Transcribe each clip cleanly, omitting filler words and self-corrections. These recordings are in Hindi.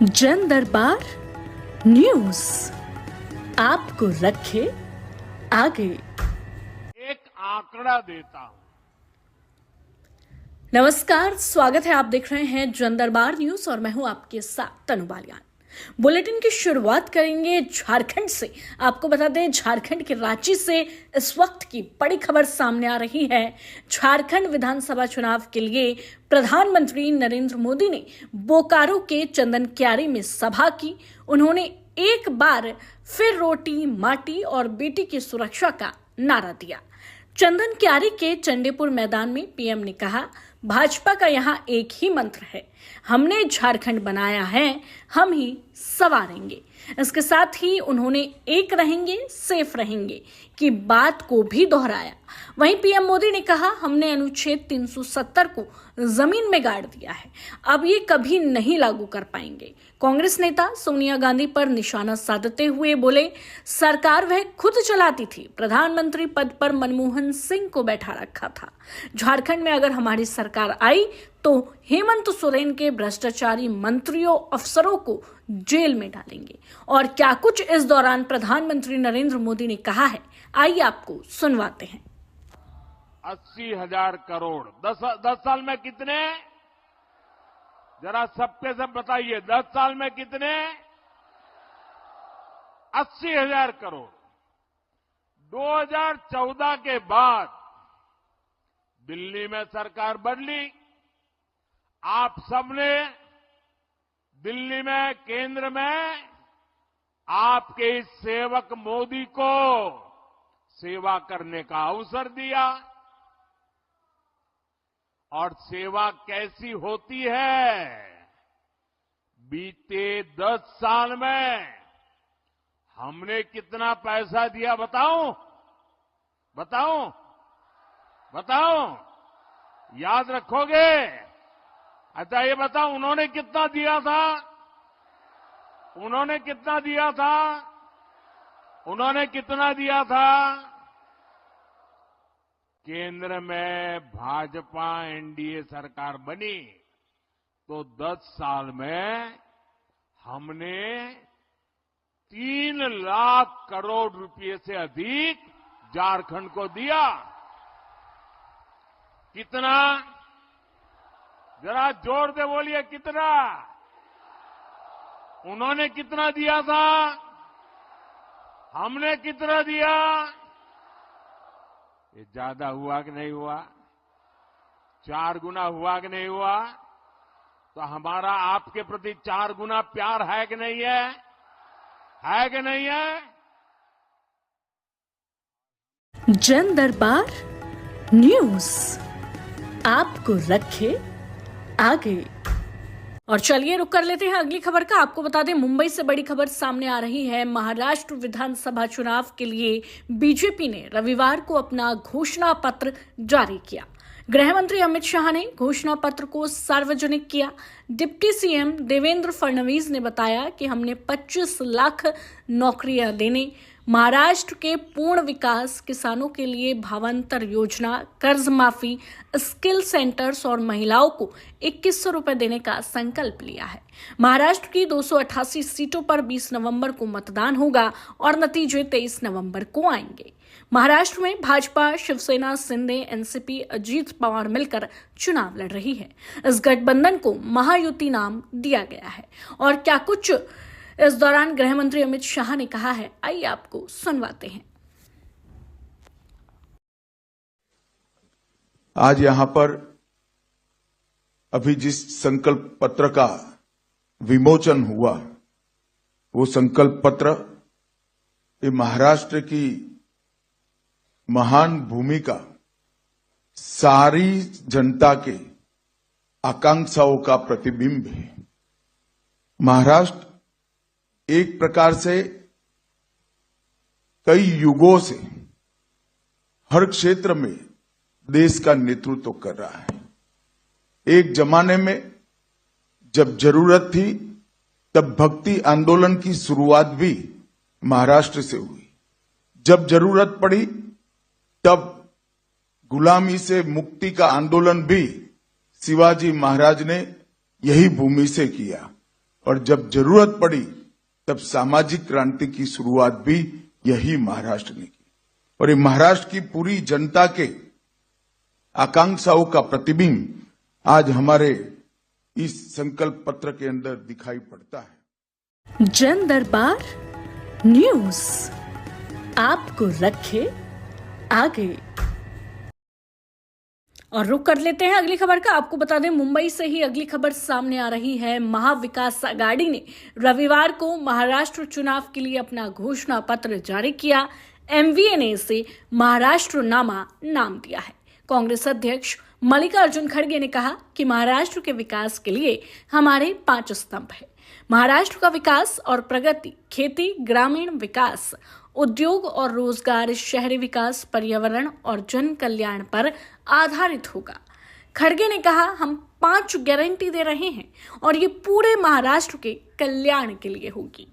जन दरबार न्यूज आपको रखे आगे। एक आंकड़ा देता हूं। नमस्कार, स्वागत है। आप देख रहे हैं जन दरबार न्यूज और मैं हूं आपके साथ तनु बालियान। बुलेटिन की शुरुआत करेंगे झारखंड से। आपको बता दें, झारखंड के रांची से इस वक्त की बड़ी खबर सामने आ रही है। झारखंड विधानसभा चुनाव के लिए प्रधानमंत्री नरेंद्र मोदी ने बोकारो के चंदन क्यारी में सभा की। उन्होंने एक बार फिर रोटी माटी और बेटी की सुरक्षा का नारा दिया। चंदन क्यारी के चंडेपुर मैदान में पीएम ने कहा, भाजपा का यहाँ एक ही मंत्र है, हमने झारखंड बनाया है, हम ही संवारेंगे। इसके साथ ही उन्होंने एक रहेंगे सेफ रहेंगे की बात को भी दोहराया। वहीं पीएम मोदी ने कहा, हमने अनुच्छेद 370 को जमीन में गाड़ दिया है, अब ये कभी नहीं लागू कर पाएंगे। कांग्रेस नेता सोनिया गांधी पर निशाना साधते हुए बोले, सरकार वह खुद चलाती थी, प्रधानमंत्री पद पर मनमोहन सिंह को बैठा रखा था। झारखंड में अगर हमारी सरकार आई तो हेमंत सोरेन के भ्रष्टाचारी मंत्रियों अफसरों को जेल में डालेंगे। और क्या कुछ इस दौरान प्रधानमंत्री नरेंद्र मोदी ने कहा है, आइए आपको सुनवाते हैं। 80,000 करोड़ 10 साल में कितने? जरा सबके सब बताइए, 10 साल में कितने? 80,000 करोड़। 2014 के बाद दिल्ली में सरकार बदली, आप सबने दिल्ली में, केंद्र में आपके इस सेवक मोदी को सेवा करने का अवसर दिया। और सेवा कैसी होती है? बीते 10 साल में हमने कितना पैसा दिया बताऊं? बताऊं? बताऊं? याद रखोगे? अच्छा ये बताओ, उन्होंने कितना दिया था? उन्होंने कितना दिया था? उन्होंने कितना दिया था? केंद्र में भाजपा एनडीए सरकार बनी तो 10 साल में हमने 3 लाख करोड़ रुपए से अधिक झारखंड को दिया। कितना? जरा जोर से बोलिए, कितना? उन्होंने कितना दिया था? हमने कितना दिया? ये ज्यादा हुआ कि नहीं हुआ? 4 गुना हुआ कि नहीं हुआ? तो हमारा आपके प्रति 4 गुना प्यार है कि नहीं है? है कि नहीं है? जन दरबार न्यूज आपको रखे आगे। और चलिए रुक कर लेते हैं अगली खबर का। आपको बता दें, मुंबई से बड़ी खबर सामने आ रही है। महाराष्ट्र विधानसभा चुनाव के लिए बीजेपी ने रविवार को अपना घोषणा पत्र जारी किया। गृह मंत्री अमित शाह ने घोषणा पत्र को सार्वजनिक किया। डिप्टी सीएम देवेंद्र फडणवीस ने बताया कि हमने 25 लाख नौकरियां देने, महाराष्ट्र के पूर्ण विकास, किसानों के लिए भावांतर योजना, कर्ज माफी, स्किल सेंटर्स और महिलाओं को 2100 रुपए देने का संकल्प लिया है। महाराष्ट्र की 288 सीटों पर 20 नवंबर को मतदान होगा और नतीजे 23 नवंबर को आएंगे। महाराष्ट्र में भाजपा, शिवसेना, शिंदे, एनसीपी, अजीत पवार मिलकर चुनाव लड़ रही है। इस गठबंधन को महायुति नाम दिया गया है। और क्या कुछ इस दौरान गृह मंत्री अमित शाह ने कहा है, आइए आपको सुनवाते हैं। आज यहां पर अभी जिस संकल्प पत्र का विमोचन हुआ, वो संकल्प पत्र ये महाराष्ट्र की महान भूमिका, सारी जनता के आकांक्षाओं का प्रतिबिंब है। महाराष्ट्र एक प्रकार से कई युगों से हर क्षेत्र में देश का नेतृत्व कर रहा है। एक जमाने में जब जरूरत थी तब भक्ति आंदोलन की शुरुआत भी महाराष्ट्र से हुई। जब जरूरत पड़ी तब गुलामी से मुक्ति का आंदोलन भी शिवाजी महाराज ने यही भूमि से किया और जब जरूरत पड़ी तब सामाजिक क्रांति की शुरुआत भी यही महाराष्ट्र ने की। और ये महाराष्ट्र की पूरी जनता के आकांक्षाओं का प्रतिबिंब आज हमारे इस संकल्प पत्र के अंदर दिखाई पड़ता है। जन दरबार न्यूज आपको रखे आगे। और रुक कर लेते हैं अगली खबर का। आपको बता दें, मुंबई से ही अगली खबर सामने आ रही है। महाविकास आघाड़ी ने रविवार को महाराष्ट्र चुनाव के लिए अपना घोषणा पत्र जारी किया। एमवीए ने इसे महाराष्ट्रनामा नाम दिया है। कांग्रेस अध्यक्ष मल्लिकार्जुन खड़गे ने कहा कि महाराष्ट्र के विकास के लिए हमारे 5 स्तंभ है। महाराष्ट्र का विकास और प्रगति खेती, ग्रामीण विकास, उद्योग और रोजगार, शहरी विकास, पर्यावरण और जन कल्याण पर आधारित होगा। खड़गे ने कहा, हम 5 गारंटी दे रहे हैं और ये पूरे महाराष्ट्र के कल्याण के लिए होगी।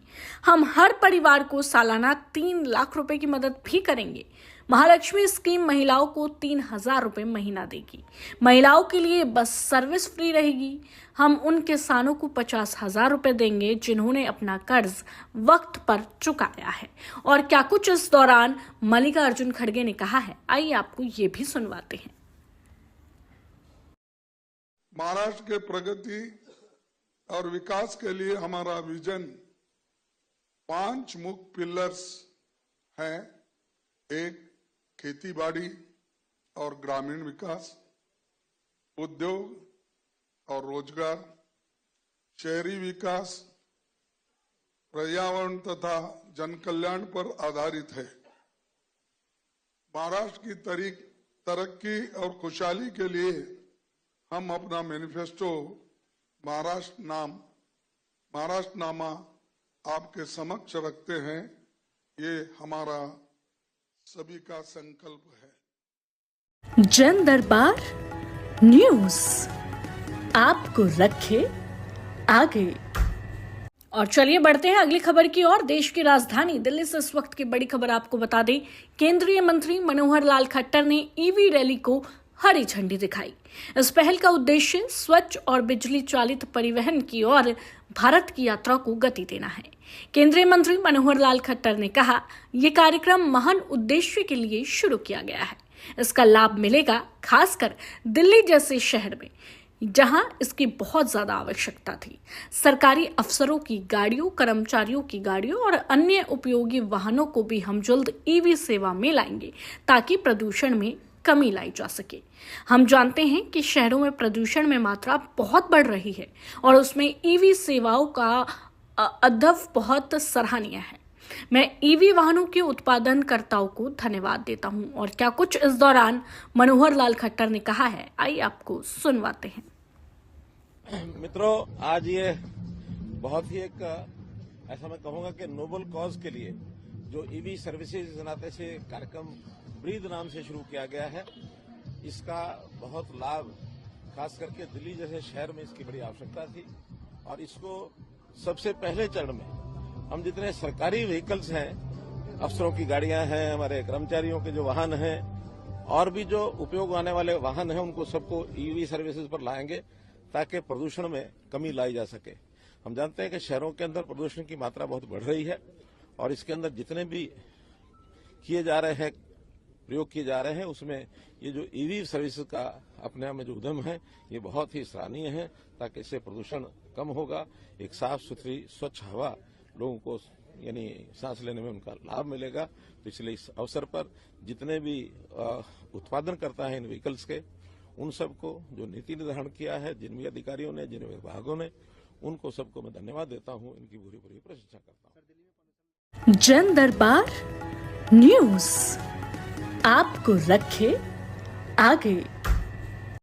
हम हर परिवार को सालाना 3 लाख रुपए की मदद भी करेंगे। महालक्ष्मी स्कीम महिलाओं को 3,000 रुपए महीना देगी। महिलाओं के लिए बस सर्विस फ्री रहेगी। हम उन किसानों को 50,000 रुपए देंगे जिन्होंने अपना कर्ज वक्त पर चुकाया है। और क्या कुछ इस दौरान मल्लिकार्जुन खड़गे ने कहा है, आइए आपको ये भी सुनवाते हैं। महाराष्ट्र के प्रगति और विकास के लिए हमारा विजन 5 मुख्य पिलर्स हैं। एक, खेती बाड़ी और ग्रामीण विकास, उद्योग और रोजगार, शहरी विकास, पर्यावरण तथा जन कल्याण पर आधारित है। महाराष्ट्र की तरक्की और खुशहाली के लिए हम अपना मैनिफेस्टो महाराष्ट्रनामा आपके समक्ष रखते हैं। ये हमारा सभी का संकल्प है। जन दरबार न्यूज आपको रखे आगे। और चलिए बढ़ते हैं अगली खबर की ओर। देश की राजधानी दिल्ली से इस वक्त की बड़ी खबर आपको बता दें, केंद्रीय मंत्री मनोहर लाल खट्टर ने ईवी रैली को हरी झंडी दिखाई। इस पहल का उद्देश्य स्वच्छ और बिजली चालित परिवहन की ओर भारत की यात्रा को गति देना है। केंद्रीय मंत्री मनोहर लाल खट्टर ने कहा, यह कार्यक्रम महान उद्देश्य के लिए शुरू किया गया है। इसका लाभ मिलेगा खासकर दिल्ली जैसे शहर में, जहां इसकी बहुत ज्यादा आवश्यकता थी। सरकारी अफसरों की गाड़ियों, कर्मचारियों की गाड़ियों और अन्य उपयोगी वाहनों को भी हम जल्द ईवी सेवा में लाएंगे ताकि प्रदूषण में कमी लाई जा सके। हम जानते हैं कि शहरों में प्रदूषण में मात्रा बहुत बढ़ रही है और उसमें ईवी सेवाओं का अदब बहुत सराहनीय है। मैं ईवी वाहनों के उत्पादनकर्ताओं को धन्यवाद देता हूं। और क्या कुछ इस दौरान मनोहर लाल खट्टर ने कहा है, आइए आपको सुनवाते हैं। मित्रों, आज ये बहुत ही एक ऐसा मैं कहूंगा कि नोबल कॉज के लिए जो ईवी सर्विसेज नाते से कार्यक्रम ब्रीद नाम से शुरू किया गया है, इसका बहुत लाभ खास करके दिल्ली जैसे शहर में इसकी बड़ी आवश्यकता थी। और इसको सबसे पहले चरण में हम जितने सरकारी व्हीकल्स हैं, अफसरों की गाड़ियां हैं, हमारे कर्मचारियों के जो वाहन हैं और भी जो उपयोग आने वाले वाहन हैं, उनको सबको ईवी सर्विसेज पर लाएंगे ताकि प्रदूषण में कमी लाई जा सके। हम जानते हैं कि शहरों के अंदर प्रदूषण की मात्रा बहुत बढ़ रही है और इसके अंदर जितने भी किए जा रहे हैं, प्रयोग किए जा रहे हैं, उसमें ये जो ईवी सर्विसेज का अपने आप में जो उद्यम है, ये बहुत ही सराहनीय है ताकि इससे प्रदूषण कम होगा। एक साफ सुथरी स्वच्छ हवा लोगों को यानी सांस लेने में उनका लाभ मिलेगा। तो इसलिए इस अवसर पर जितने भी उत्पादन करता है इन व्हीकल्स के, उन सबको जो नीति निर्धारण किया है, जिन भी अधिकारियों ने, जिन विभागों ने, उनको सबको मैं धन्यवाद देता हूं, इनकी पूरी पूरी प्रशंसा करता हूं। जन दरबार न्यूज आपको रखे आगे।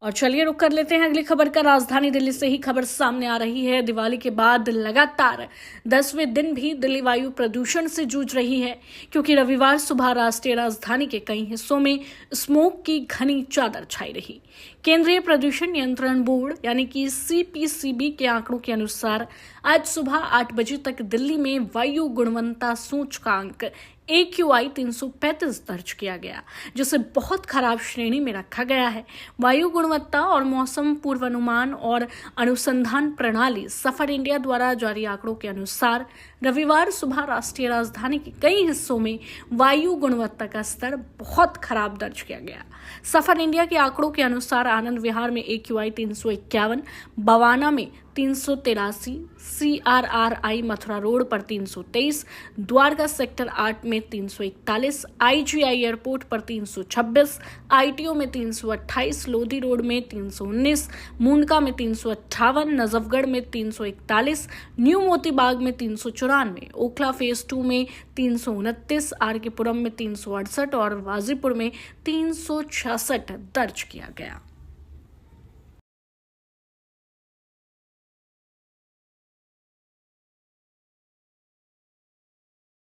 और चलिए रुक कर लेते हैं अगली खबर का। राजधानी दिल्ली से ही खबर सामने आ रही है। दिवाली के बाद लगातार 10वें दिन भी दिल्ली वायु प्रदूषण से जूझ रही है, क्योंकि रविवार सुबह राष्ट्रीय राजधानी के कई हिस्सों में स्मोक की घनी चादर छाई रही। केंद्रीय प्रदूषण नियंत्रण बोर्ड यानी कि CPCB के आंकड़ों के अनुसार आज सुबह 8 बजे तक दिल्ली में वायु गुणवत्ता सूचकांक AQI 335 दर्ज किया गया, जिसे बहुत खराब श्रेणी में रखा गया है। वायु गुणवत्ता और मौसम पूर्वानुमान और अनुसंधान प्रणाली सफर इंडिया द्वारा जारी आंकड़ों के अनुसार रविवार सुबह राष्ट्रीय राजधानी के कई हिस्सों में वायु गुणवत्ता का स्तर बहुत खराब दर्ज किया गया। सफर इंडिया के आंकड़ों के अनुसार आनंद विहार में AQI 351, बवाना में 383, CRRI मथुरा रोड पर 323, द्वारका सेक्टर 8 में 341, IGI एयरपोर्ट पर 326, ITO में 328, लोधी रोड में 319, मुंडका में 358, नजफगढ़ में 341, न्यू मोती बाग में 394, ओखला फेज 2 में 329, RK पुरम में 368 और वाजीपुर में 366 दर्ज किया गया।